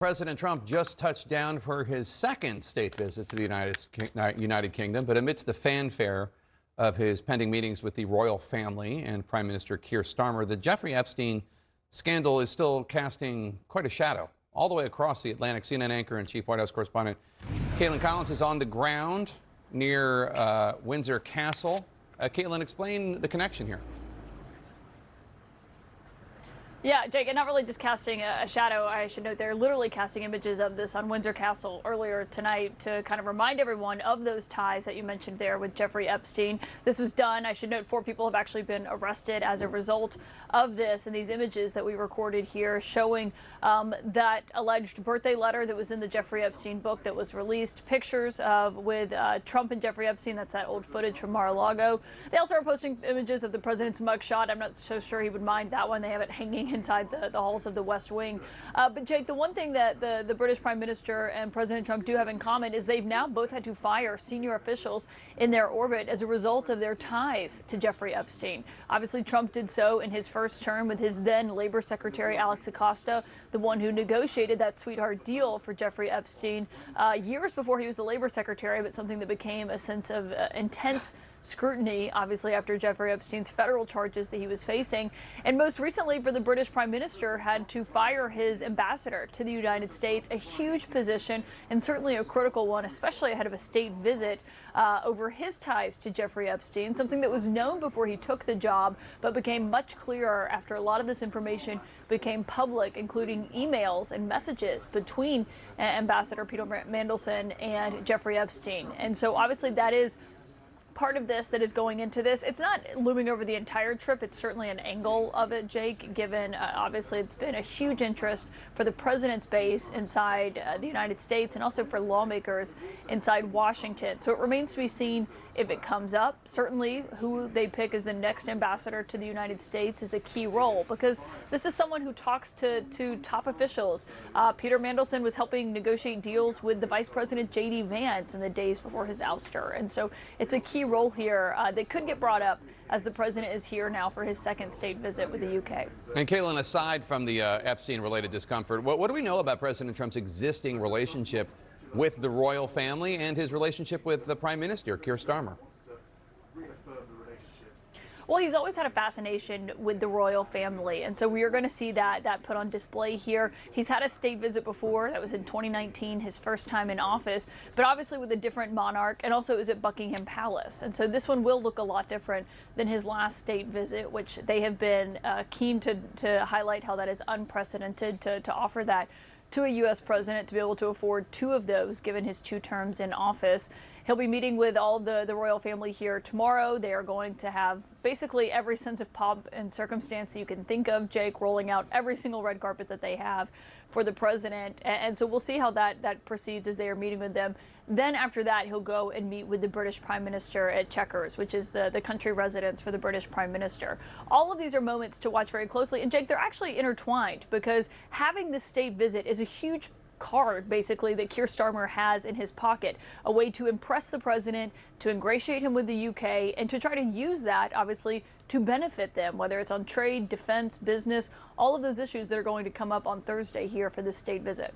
President Trump just touched down for his second state visit to the United Kingdom, but amidst the fanfare of his pending meetings with the royal family and Prime Minister Keir Starmer, the Jeffrey Epstein scandal is still casting quite a shadow all the way across the Atlantic. CNN anchor and chief White House correspondent Kaitlan Collins is on the ground near Windsor Castle. Kaitlan, explain the connection here. Yeah, Jake, and not really just casting a shadow. I should note they're literally casting images of this on Windsor Castle earlier tonight to kind of remind everyone of those ties that you mentioned there with Jeffrey Epstein. This was done. I should note 4 people have actually been arrested as a result of this, and these images that we recorded here showing that alleged birthday letter that was in the Jeffrey Epstein book that was released, pictures of with Trump and Jeffrey Epstein. That's that old footage from Mar-a-Lago. They also are posting images of the president's mugshot. I'm not so sure he would mind that one. They have it hanging inside the halls of the West Wing. But Jake, the one thing that the British Prime Minister and President Trump do have in common is they've now both had to fire senior officials in their orbit as a result of their ties to Jeffrey Epstein. Obviously, Trump did so in his first term with his then Labor Secretary Alex Acosta, the one who negotiated that sweetheart deal for Jeffrey Epstein years before he was the Labor Secretary, but something that became a sense of intense scrutiny, obviously, after Jeffrey Epstein's federal charges that he was facing. And most recently, for the British Prime Minister, had to fire his ambassador to the United States, a huge position and certainly a critical one, especially ahead of a state visit over his ties to Jeffrey Epstein, something that was known before he took the job, but became much clearer after a lot of this information became public, including emails and messages between Ambassador Peter Mandelson and Jeffrey Epstein. And so obviously that is part of this that is going into this. It's not looming over the entire trip. It's certainly an angle of it, Jake, given obviously it's been a huge interest for the president's base inside the United States and also for lawmakers inside Washington. So it remains to be seen if it comes up. Certainly who they pick as the next ambassador to the United States is a key role, because this is someone who talks to top officials. Peter Mandelson was helping negotiate deals with the Vice President J.D. Vance in the days before his ouster. And so it's a key role here that could get brought up as the president is here now for his second state visit with the UK. And Kaitlan, aside from the Epstein-related discomfort, what do we know about President Trump's existing relationship with the royal family and his relationship with the Prime Minister, Keir Starmer? Well, he's always had a fascination with the royal family, and so we are going to see that put on display here. He's had a state visit before. That was in 2019, his first time in office, but obviously with a different monarch, and also it was at Buckingham Palace. And so this one will look a lot different than his last state visit, which they have been keen to highlight how that is unprecedented to offer that to a U.S. president to be able to afford 2 of those given his 2 terms in office. He'll be meeting with all of the royal family here tomorrow. They are going to have basically every sense of pomp and circumstance that you can think of, Jake, rolling out every single red carpet that they have for the president. And so we'll see how that proceeds as they are meeting with them. Then after that, he'll go and meet with the British Prime Minister at Chequers, which is the country residence for the British Prime Minister. All of these are moments to watch very closely. And Jake, they're actually intertwined, because having this state visit is a huge card, basically, that Keir Starmer has in his pocket, a way to impress the president, to ingratiate him with the UK, and to try to use that, obviously, to benefit them, whether it's on trade, defense, business, all of those issues that are going to come up on Thursday here for this state visit.